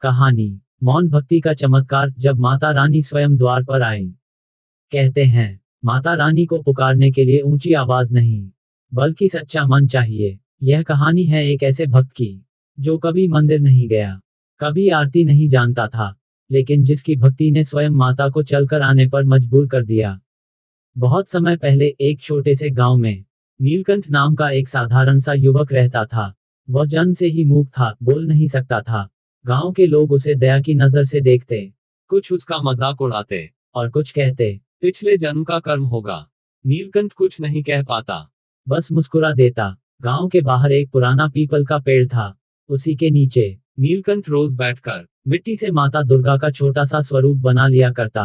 कहानी मौन भक्ति का चमत्कार। जब माता रानी स्वयं द्वार पर आईं। कहते हैं माता रानी को पुकारने के लिए ऊंची आवाज नहीं, बल्कि सच्चा मन चाहिए। यह कहानी है एक ऐसे भक्त की जो कभी मंदिर नहीं गया, कभी आरती नहीं जानता था, लेकिन जिसकी भक्ति ने स्वयं माता को चलकर आने पर मजबूर कर दिया। बहुत समय पहले एक छोटे से गांव में नीलकंठ नाम का एक साधारण सा युवक रहता था। वह जन्म से ही मूक था, बोल नहीं सकता था। गांव के लोग उसे दया की नजर से देखते, कुछ उसका मजाक उड़ाते और कुछ कहते पिछले जन्म का कर्म होगा। नीलकंठ कुछ नहीं कह पाता, बस मुस्कुरा देता। गांव के बाहर एक पुराना पीपल का पेड़ था। उसी के नीचे नीलकंठ रोज बैठकर मिट्टी से माता दुर्गा का छोटा सा स्वरूप बना लिया करता।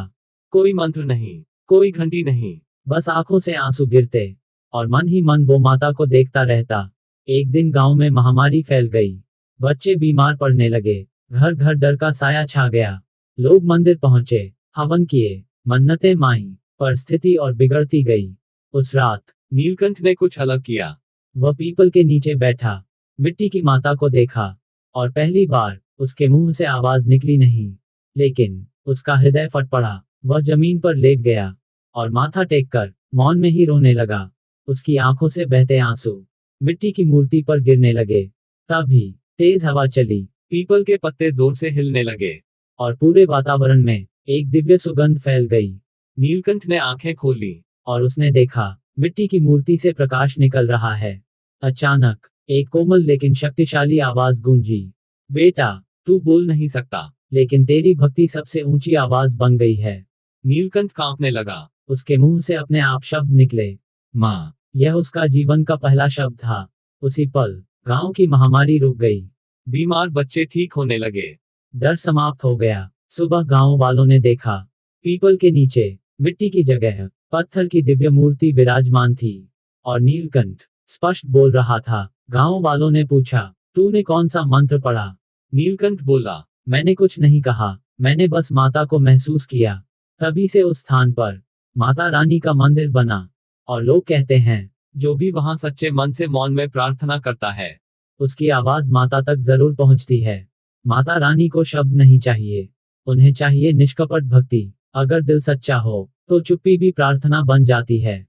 कोई मंत्र नहीं, कोई घंटी नहीं, बस आंखों से आंसू गिरते और मन ही मन वो माता को देखता रहता। एक दिन गांव में महामारी फैल गई। बच्चे बीमार पड़ने लगे, घर घर डर का साया छा गया। लोग मंदिर पहुंचे, हवन किए, मन्नतें माई, पर स्थिति और बिगड़ती गई। उस रात नीलकंठ ने कुछ अलग किया। वह पीपल के नीचे बैठा, मिट्टी की माता को देखा, और पहली बार उसके मुंह से आवाज निकली नहीं, लेकिन उसका हृदय फट पड़ा। वह जमीन पर लेट गया और माथा टेककर मौन में ही रोने लगा। उसकी आंखों से बहते आंसू मिट्टी की मूर्ति पर गिरने लगे। तभी तेज हवा चली, पीपल के पत्ते जोर से हिलने लगे और पूरे वातावरण में एक दिव्य सुगंध फैल गई। नीलकंठ ने आंखें खोली और उसने देखा मिट्टी की मूर्ति से प्रकाश निकल रहा है। अचानक एक कोमल लेकिन शक्तिशाली आवाज गूंजी, बेटा, तू बोल नहीं सकता, लेकिन तेरी भक्ति सबसे ऊंची आवाज बन गई है। नीलकंठ कांपने लगा। उसके मुंह से अपने आप शब्द निकले, माँ। यह उसका जीवन का पहला शब्द था। उसी पल गांव की महामारी रुक गई। बीमार बच्चे ठीक होने लगे, डर समाप्त हो गया। सुबह गांव वालों ने देखा, पीपल के नीचे मिट्टी की जगह पत्थर की दिव्य मूर्ति विराजमान थी और नीलकंठ स्पष्ट बोल रहा था। गांव वालों ने पूछा, तूने कौन सा मंत्र पढ़ा? नीलकंठ बोला, मैंने कुछ नहीं कहा, मैंने बस माता को महसूस किया। तभी से उस स्थान पर माता रानी का मंदिर बना और लोग कहते हैं जो भी वहां सच्चे मन से मौन में प्रार्थना करता है, उसकी आवाज माता तक जरूर पहुंचती है। माता रानी को शब्द नहीं चाहिए, उन्हें चाहिए निष्कपट भक्ति। अगर दिल सच्चा हो तो चुप्पी भी प्रार्थना बन जाती है।